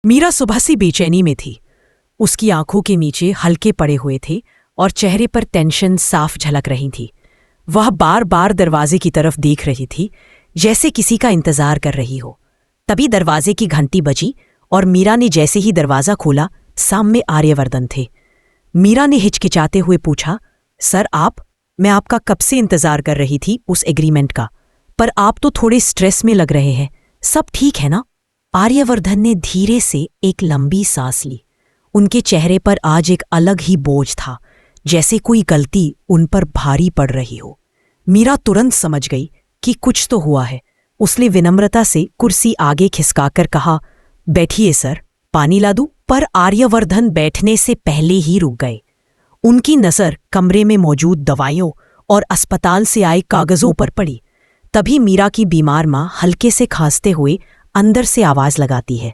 मीरा सुबह से बेचैनी में थी। उसकी आंखों के नीचे हल्के पड़े हुए थे और चेहरे पर टेंशन साफ झलक रही थी। वह बार बार दरवाजे की तरफ देख रही थी, जैसे किसी का इंतजार कर रही हो। तभी दरवाजे की घंटी बजी और मीरा ने जैसे ही दरवाजा खोला, सामने आर्यवर्धन थे। मीरा ने हिचकिचाते हुए पूछा, सर आप? मैं आपका कब से इंतजार कर रही थी उस एग्रीमेंट का, पर आप तो थोड़े स्ट्रेस में लग रहे हैं। सब ठीक है ना? आर्यवर्धन ने धीरे से एक लंबी सांस ली। उनके चेहरे पर आज एक अलग ही बोझ था, जैसे कोई गलती उन पर भारी पड़ रही हो। मीरा तुरंत समझ गई कि कुछ तो हुआ है। उसने विनम्रता से कुर्सी आगे खिसकाकर कहा, बैठिए सर, पानी ला दूं? पर आर्यवर्धन बैठने से पहले ही रुक गए। उनकी नज़र कमरे में मौजूद दवाइयों और अस्पताल से आए कागजों पर पड़ी। तभी मीरा की बीमार माँ हल्के से खांसते हुए अंदर से आवाज लगाती है।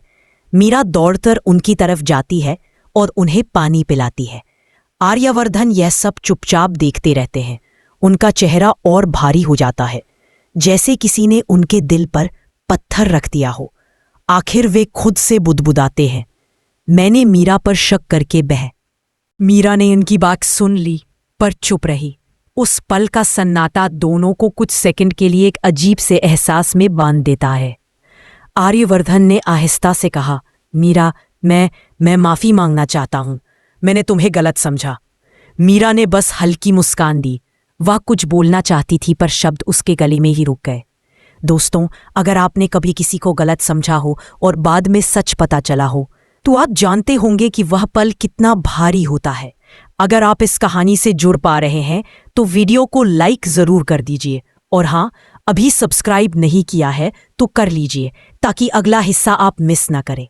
मीरा दौड़कर उनकी तरफ जाती है और उन्हें पानी पिलाती है। आर्यवर्धन यह सब चुपचाप देखते रहते हैं। उनका चेहरा और भारी हो जाता है, जैसे किसी ने उनके दिल पर पत्थर रख दिया हो। आखिर वे खुद से बुदबुदाते हैं, मैंने मीरा पर शक करके बह। मीरा ने इनकी बात सुन ली, पर चुप रही। उस पल का सन्नाटा दोनों को कुछ सेकंड के लिए एक अजीब से एहसास में बांध देता है। आर्यवर्धन ने आहिस्ता से कहा, मीरा, मैं माफी मांगना चाहता हूं। मैंने तुम्हें गलत समझा। मीरा ने बस हल्की मुस्कान दी। वह कुछ बोलना चाहती थी, पर शब्द उसके गले में ही रुक गए। दोस्तों, अगर आपने कभी किसी को गलत समझा हो और बाद में सच पता चला हो, तो आप जानते होंगे कि वह पल कितना भारी होता है। अगर आप इस कहानी से जुड़ पा रहे हैं तो वीडियो को लाइक जरूर कर दीजिए, और हाँ, अभी सब्सक्राइब नहीं किया है तो कर लीजिए, ताकि अगला हिस्सा आप मिस ना करें।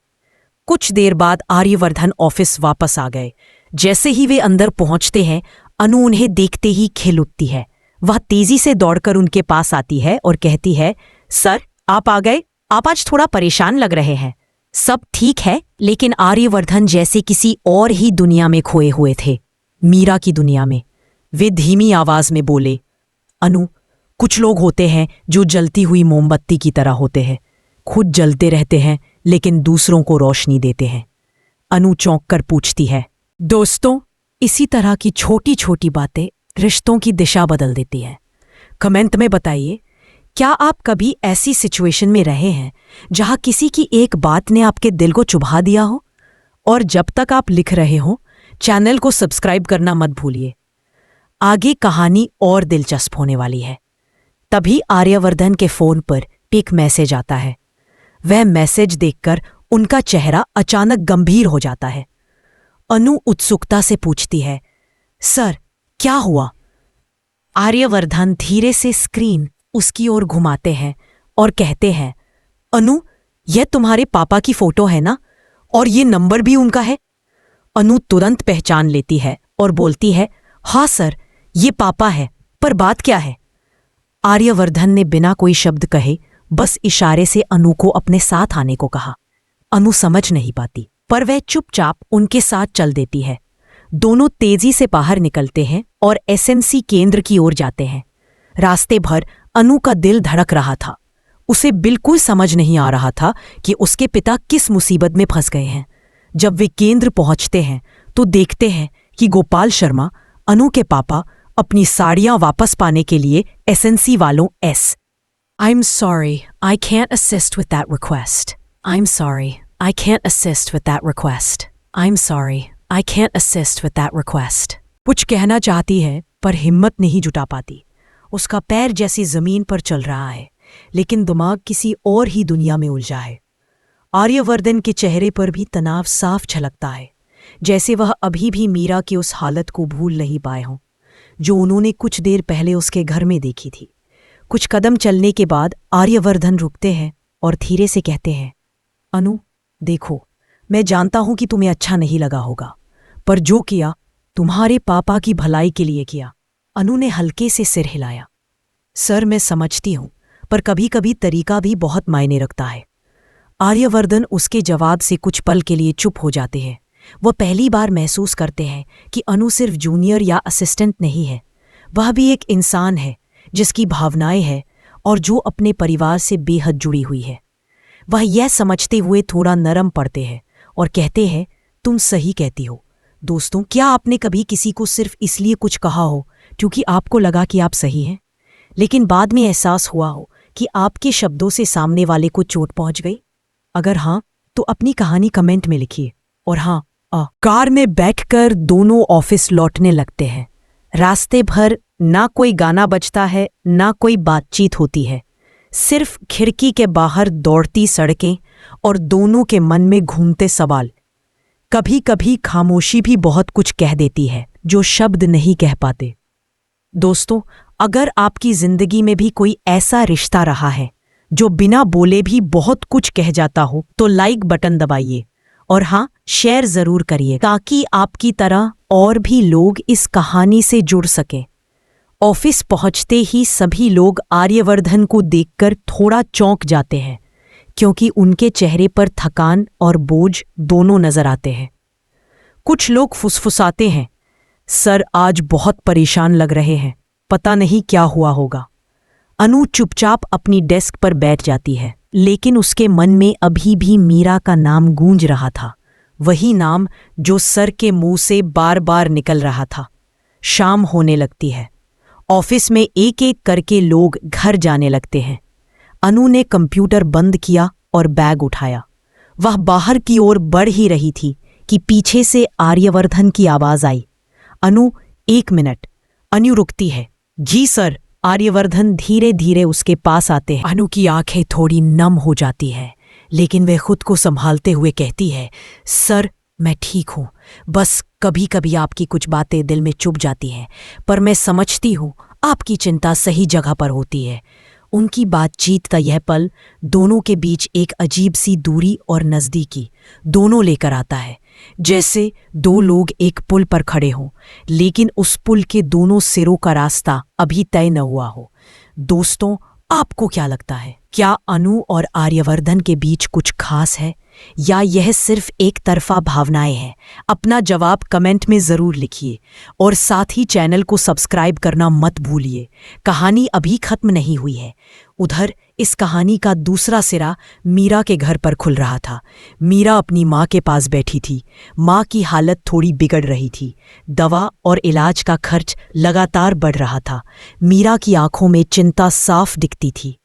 कुछ देर बाद आर्यवर्धन ऑफिस वापस आ गए। जैसे ही वे अंदर पहुंचते हैं, अनु उन्हें देखते ही खिल उठती है। वह तेजी से दौड़कर उनके पास आती है और कहती है, सर आप आ गए। आप आज थोड़ा परेशान लग रहे हैं। सब ठीक है, लेकिन आर्यवर्धन जैसे किसी और ही दुनिया में खोए हुए थे, मीरा की दुनिया में। वे धीमी आवाज में बोले, अनु, कुछ लोग होते हैं जो जलती हुई मोमबत्ती की तरह होते हैं। खुद जलते रहते हैं लेकिन दूसरों को रोशनी देते हैं। अनु चौंक कर पूछती है, दोस्तों, इसी तरह की छोटी छोटी बातें रिश्तों की दिशा बदल देती हैं। कमेंट में बताइए, क्या आप कभी ऐसी सिचुएशन में रहे हैं जहां किसी की एक बात ने आपके दिल को चुभा दिया हो? और जब तक आप लिख रहे हो, चैनल को सब्सक्राइब करना मत भूलिए। आगे कहानी और दिलचस्प होने वाली है। तभी आर्यवर्धन के फोन पर एक मैसेज आता है। वह मैसेज देखकर उनका चेहरा अचानक गंभीर हो जाता है। अनु उत्सुकता से पूछती है, सर क्या हुआ? आर्यवर्धन धीरे से स्क्रीन उसकी ओर घुमाते हैं और कहते हैं, अनु, यह तुम्हारे पापा की फोटो है ना? और ये नंबर भी उनका है? अनु तुरंत पहचान लेती है और बोलती है, हाँ सर, ये पापा है, पर बात क्या है? आर्यवर्धन ने बिना कोई शब्द कहे बस इशारे से अनु को अपने साथ आने को कहा। अनु समझ नहीं पाती, पर वह चुपचाप उनके साथ चल देती है। दोनों तेजी से बाहर निकलते हैं और एसएमसी केंद्र की ओर जाते हैं। रास्ते भर अनु का दिल धड़क रहा था। उसे बिल्कुल समझ नहीं आ रहा था कि उसके पिता किस मुसीबत में फंस गए हैं। जब वे केंद्र पहुंचते हैं तो देखते हैं कि गोपाल शर्मा, अनु के पापा, अपनी साड़ियां वापस पाने के लिए एसएनसी वालों I'm sorry, I can't assist with that request. I'm sorry, I can't assist with that request. I'm sorry, I can't assist with that request. कुछ कहना चाहती है पर हिम्मत नहीं जुटा पाती। उसका पैर जैसी जमीन पर चल रहा है, लेकिन दिमाग किसी और ही दुनिया में उलझा है। आर्यवर्धन के चेहरे पर भी तनाव साफ झलकता है, जैसे वह अभी भी मीरा की उस हालत को भूल नहीं पाए हों जो उन्होंने कुछ देर पहले उसके घर में देखी थी। कुछ कदम चलने के बाद आर्यवर्धन रुकते हैं और धीरे से कहते हैं, अनु, देखो, मैं जानता हूं कि तुम्हें अच्छा नहीं लगा होगा, पर जो किया तुम्हारे पापा की भलाई के लिए किया। अनु ने हल्के से सिर हिलाया। सर, मैं समझती हूं, पर कभी कभी तरीका भी बहुत मायने रखता है। आर्यवर्धन उसके जवाब से कुछ पल के लिए चुप हो जाते हैं। वह पहली बार महसूस करते हैं कि अनु सिर्फ जूनियर या असिस्टेंट नहीं है, वह भी एक इंसान है जिसकी भावनाएं हैं और जो अपने परिवार से बेहद जुड़ी हुई है। वह यह समझते हुए थोड़ा नरम पड़ते हैं, और कहते हैं तुम सही कहती हो। दोस्तों, क्या आपने कभी किसी को सिर्फ इसलिए कुछ कहा हो क्योंकि आपको लगा कि आप सही हैं, लेकिन बाद में एहसास हुआ हो कि आपके शब्दों से सामने वाले को चोट पहुंच गई? अगर हाँ, तो अपनी कहानी कमेंट में लिखिए। और हाँ, कार में बैठकर दोनों ऑफिस लौटने लगते हैं। रास्ते भर ना कोई गाना बजता है, ना कोई बातचीत होती है, सिर्फ खिड़की के बाहर दौड़ती सड़कें और दोनों के मन में घूमते सवाल। कभी कभी खामोशी भी बहुत कुछ कह देती है जो शब्द नहीं कह पाते। दोस्तों, अगर आपकी जिंदगी में भी कोई ऐसा रिश्ता रहा है जो बिना बोले भी बहुत कुछ कह जाता हो, तो लाइक बटन दबाइए और हाँ, शेयर जरूर करिए ताकि आपकी तरह और भी लोग इस कहानी से जुड़ सकें। ऑफिस पहुंचते ही सभी लोग आर्यवर्धन को देखकर थोड़ा चौंक जाते हैं, क्योंकि उनके चेहरे पर थकान और बोझ दोनों नजर आते हैं। कुछ लोग फुसफुसाते हैं, सर आज बहुत परेशान लग रहे हैं, पता नहीं क्या हुआ होगा। अनु चुपचाप अपनी डेस्क पर बैठ जाती है, लेकिन उसके मन में अभी भी मीरा का नाम गूंज रहा था, वही नाम जो सर के मुंह से बार बार निकल रहा था। शाम होने लगती है। ऑफिस में एक एक करके लोग घर जाने लगते हैं। अनु ने कंप्यूटर बंद किया और बैग उठाया। वह बाहर की ओर बढ़ ही रही थी कि पीछे से आर्यवर्धन की आवाज आई, अनु 1 मिनट। अनु रुकती है। जी सर। आर्यवर्धन धीरे धीरे उसके पास आते हैं। अनु की आंखें थोड़ी नम हो जाती है, लेकिन वह खुद को संभालते हुए कहती है, सर मैं ठीक हूं, बस कभी कभी आपकी कुछ बातें दिल में चुभ जाती हैं, पर मैं समझती हूं आपकी चिंता सही जगह पर होती है। उनकी बातचीत का यह पल दोनों के बीच एक अजीब सी दूरी और नज़दीकी दोनों लेकर आता है, जैसे दो लोग एक पुल पर खड़े हों, लेकिन उस पुल के दोनों सिरों का रास्ता अभी तय न हुआ हो। दोस्तों, आपको क्या लगता है? क्या अनु और आर्यवर्धन के बीच कुछ खास है, या यह सिर्फ एक तरफा भावनाएं हैं? अपना जवाब कमेंट में ज़रूर लिखिए और साथ ही चैनल को सब्सक्राइब करना मत भूलिए। कहानी अभी खत्म नहीं हुई है। उधर इस कहानी का दूसरा सिरा मीरा के घर पर खुल रहा था। मीरा अपनी माँ के पास बैठी थी। माँ की हालत थोड़ी बिगड़ रही थी। दवा और इलाज का खर्च लगातार बढ़ रहा था। मीरा की आंखों में चिंता साफ दिखती थी,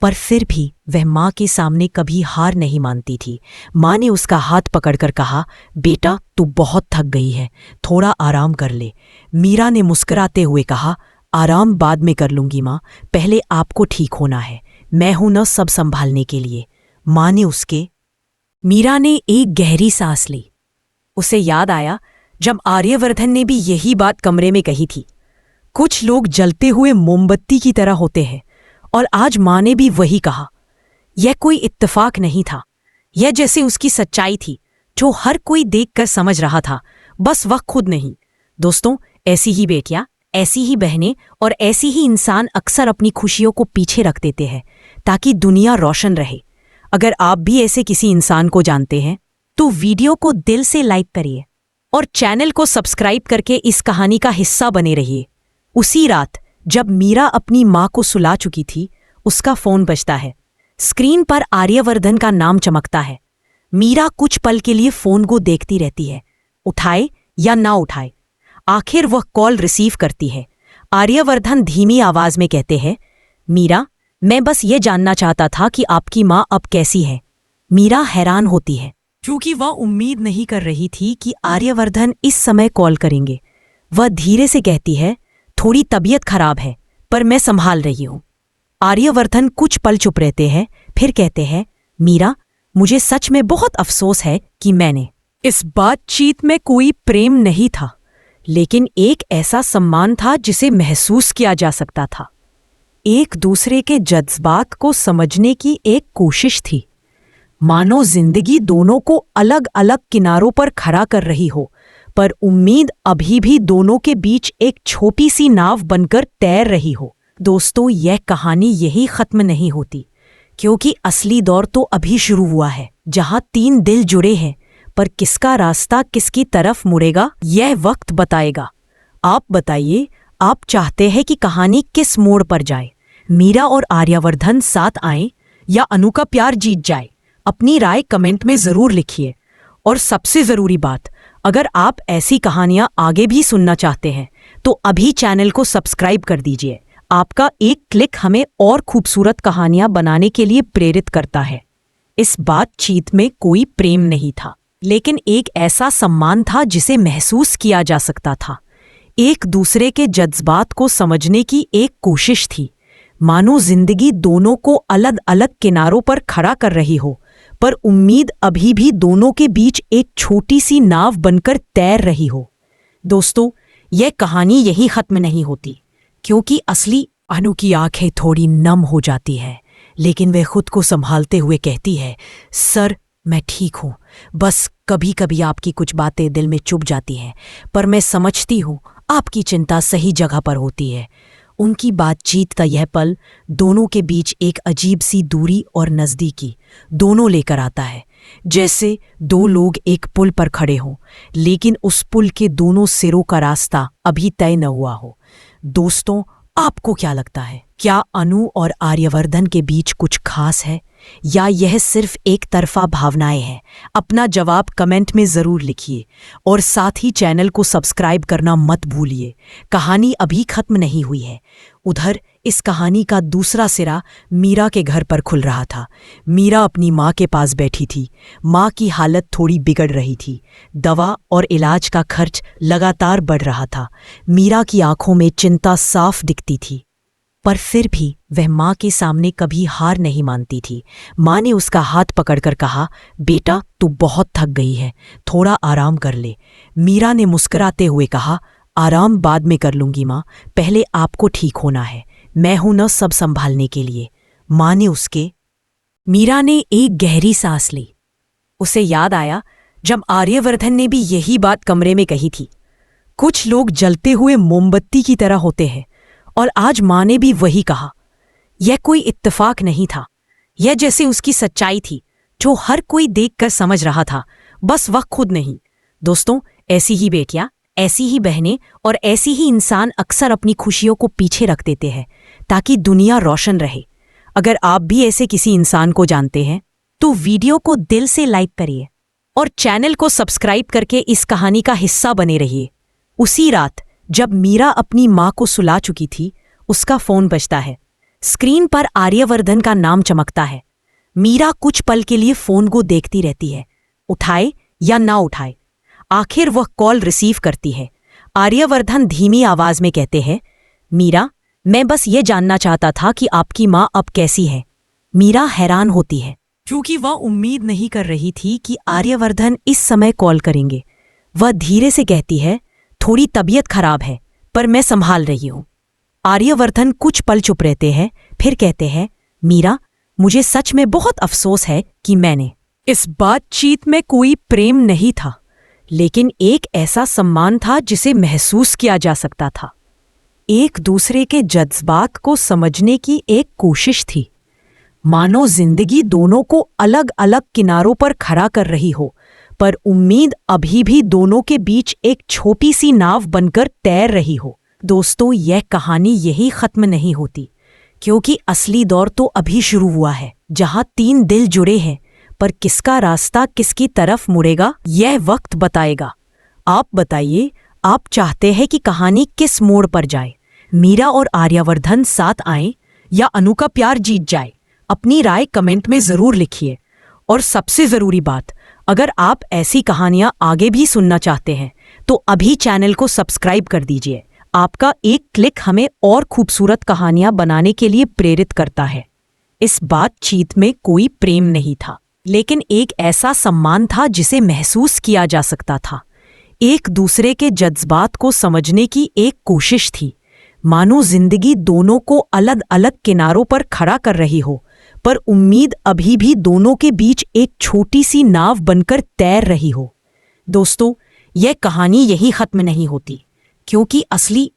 पर फिर भी वह माँ के सामने कभी हार नहीं मानती थी। माँ ने उसका हाथ पकड़कर कहा, बेटा तू बहुत थक गई है, थोड़ा आराम कर ले। मीरा ने मुस्कुराते हुए कहा, आराम बाद में कर लूंगी माँ, पहले आपको ठीक होना है, मैं हूं न सब संभालने के लिए। माँ ने उसके। मीरा ने एक गहरी सांस ली। उसे याद आया जब आर्यवर्धन ने भी यही बात कमरे में कही थी। कुछ लोग जलते हुए मोमबत्ती की तरह होते हैं, और आज माँ ने भी वही कहा। यह कोई इत्तेफाक नहीं था, यह जैसे उसकी सच्चाई थी जो हर कोई देखकर समझ रहा था, बस वह खुद नहीं। दोस्तों, ऐसी ही बेटियां, ऐसी ही बहनें और ऐसी ही इंसान अक्सर अपनी खुशियों को पीछे रख देते हैं ताकि दुनिया रोशन रहे। अगर आप भी ऐसे किसी इंसान को जानते हैं तो वीडियो को दिल से लाइक करिए और चैनल को सब्सक्राइब करके इस कहानी का हिस्सा बने रहिए। उसी रात जब मीरा अपनी माँ को सुला चुकी थी, उसका फोन बजता है। स्क्रीन पर आर्यवर्धन का नाम चमकता है। मीरा कुछ पल के लिए फोन को देखती रहती है, उठाए या ना उठाए। आखिर वह कॉल रिसीव करती है। आर्यवर्धन धीमी आवाज में कहते हैं, मीरा, मैं बस ये जानना चाहता था कि आपकी माँ अब कैसी है। मीरा हैरान होती है, क्योंकि वह उम्मीद नहीं कर रही थी कि आर्यवर्धन इस समय कॉल करेंगे। वह धीरे से कहती है, थोड़ी तबीयत खराब है, पर मैं संभाल रही हूं। आर्यवर्धन कुछ पल चुप रहते हैं, फिर कहते हैं, मीरा, मुझे सच में बहुत अफसोस है कि मैंने। इस बातचीत में कोई प्रेम नहीं था, लेकिन एक ऐसा सम्मान था जिसे महसूस किया जा सकता था। एक दूसरे के जज्बात को समझने की एक कोशिश थी, मानो जिंदगी दोनों को अलग अलग किनारों पर खड़ा कर रही हो, पर उम्मीद अभी भी दोनों के बीच एक छोटी सी नाव बनकर तैर रही हो। दोस्तों, यह कहानी यही खत्म नहीं होती, क्योंकि असली दौर तो अभी शुरू हुआ है, जहां 3 दिल जुड़े हैं, पर किसका रास्ता किसकी तरफ मुड़ेगा यह वक्त बताएगा। आप बताइए, आप चाहते हैं कि कहानी किस मोड़ पर जाए? मीरा और आर्यवर्धन साथ आएं या अनु का प्यार जीत जाए? अपनी राय कमेंट में जरूर लिखिए और सबसे ज़रूरी बात, अगर आप ऐसी कहानियां आगे भी सुनना चाहते हैं तो अभी चैनल को सब्सक्राइब कर दीजिए। आपका एक क्लिक हमें और खूबसूरत कहानियां बनाने के लिए प्रेरित करता है। इस बातचीत में कोई प्रेम नहीं था, लेकिन एक ऐसा सम्मान था जिसे महसूस किया जा सकता था। एक दूसरे के जज्बात को समझने की एक कोशिश थी, मानो जिंदगी दोनों को अलग अलग किनारों पर खड़ा कर रही हो, पर उम्मीद अभी भी दोनों के बीच एक छोटी सी नाव बनकर तैर रही हो। दोस्तों, यह कहानी यही खत्म नहीं होती, क्योंकि असली अनु की आंखें थोड़ी नम हो जाती है, लेकिन वह खुद को संभालते हुए कहती है, सर मैं ठीक हूँ, बस कभी कभी आपकी कुछ बातें दिल में चुभ जाती हैं, पर मैं समझती हूँ आपकी चिंता सही जगह पर होती है। उनकी बातचीत का यह पल दोनों के बीच एक अजीब सी दूरी और नज़दीकी दोनों लेकर आता है, जैसे दो लोग एक पुल पर खड़े हों, लेकिन उस पुल के दोनों सिरों का रास्ता अभी तय न हुआ हो। दोस्तों, आपको क्या लगता है, क्या अनु और आर्यवर्धन के बीच कुछ खास है, या यह सिर्फ एक तरफा भावनाएं हैं? अपना जवाब कमेंट में ज़रूर लिखिए और साथ ही चैनल को सब्सक्राइब करना मत भूलिए। कहानी अभी खत्म नहीं हुई है। उधर इस कहानी का दूसरा सिरा मीरा के घर पर खुल रहा था। मीरा अपनी माँ के पास बैठी थी। माँ की हालत थोड़ी बिगड़ रही थी। दवा और इलाज का खर्च लगातार बढ़ रहा था। मीरा की आंखों में चिंता साफ दिखती थी, पर फिर भी वह माँ के सामने कभी हार नहीं मानती थी। माँ ने उसका हाथ पकड़कर कहा, बेटा तू बहुत थक गई है, थोड़ा आराम कर ले। मीरा ने मुस्कुराते हुए कहा, आराम बाद में कर लूंगी माँ, पहले आपको ठीक होना है, मैं हूं न सब संभालने के लिए। माँ ने मीरा ने एक गहरी सांस ली। उसे याद आया जब आर्यवर्धन ने भी यही बात कमरे में कही थी, कुछ लोग जलते हुए मोमबत्ती की तरह होते हैं, और आज माँ ने भी वही कहा। यह कोई इत्तेफाक नहीं था, यह जैसे उसकी सच्चाई थी जो हर कोई देखकर समझ रहा था, बस वह खुद नहीं। दोस्तों, ऐसी ही बेटियां, ऐसी ही बहनें और ऐसी ही इंसान अक्सर अपनी खुशियों को पीछे रख देते हैं ताकि दुनिया रोशन रहे। अगर आप भी ऐसे किसी इंसान को जानते हैं तो वीडियो को दिल से लाइक करिए और चैनल को सब्सक्राइब करके इस कहानी का हिस्सा बने रहिए। उसी रात जब मीरा अपनी माँ को सुला चुकी थी, उसका फोन बजता है। स्क्रीन पर आर्यवर्धन का नाम चमकता है। मीरा कुछ पल के लिए फोन को देखती रहती है, उठाए या ना उठाए। आखिर वह कॉल रिसीव करती है। आर्यवर्धन धीमी आवाज में कहते हैं, मीरा, मैं बस ये जानना चाहता था कि आपकी माँ अब कैसी है। मीरा हैरान होती है, क्योंकि वह उम्मीद नहीं कर रही थी कि आर्यवर्धन इस समय कॉल करेंगे। वह धीरे से कहती है, थोड़ी तबीयत खराब है, पर मैं संभाल रही हूं। आर्यवर्धन कुछ पल चुप रहते हैं, फिर कहते हैं, मीरा, मुझे सच में बहुत अफसोस है कि मैंने। इस बातचीत में कोई प्रेम नहीं था, लेकिन एक ऐसा सम्मान था जिसे महसूस किया जा सकता था। एक दूसरे के जज्बात को समझने की एक कोशिश थी, मानो जिंदगी दोनों को अलग अलग किनारों पर खड़ा कर रही हो, पर उम्मीद अभी भी दोनों के बीच एक छोटी सी नाव बनकर तैर रही हो। दोस्तों, यह कहानी यही खत्म नहीं होती, क्योंकि असली दौर तो अभी शुरू हुआ है, जहां तीन दिल जुड़े हैं, पर किसका रास्ता किसकी तरफ मुड़ेगा यह वक्त बताएगा। आप बताइए, आप चाहते हैं कि कहानी किस मोड़ पर जाए? मीरा और आर्यवर्धन साथ आएं या अनु का प्यार जीत जाए? अपनी राय कमेंट में जरूर लिखिए। और सबसे जरूरी बात, अगर आप ऐसी कहानियां आगे भी सुनना चाहते हैं तो अभी चैनल को सब्सक्राइब कर दीजिए। आपका एक क्लिक हमें और खूबसूरत कहानियां बनाने के लिए प्रेरित करता है। इस बातचीत में कोई प्रेम नहीं था, लेकिन एक ऐसा सम्मान था जिसे महसूस किया जा सकता था। एक दूसरे के जज्बात को समझने की एक कोशिश थी, मानो जिंदगी दोनों को अलग अलग किनारों पर खड़ा कर रही हो, पर उम्मीद अभी भी दोनों के बीच एक छोटी सी नाव बनकर तैर रही हो। दोस्तों, यह कहानी यही खत्म नहीं होती, क्योंकि असली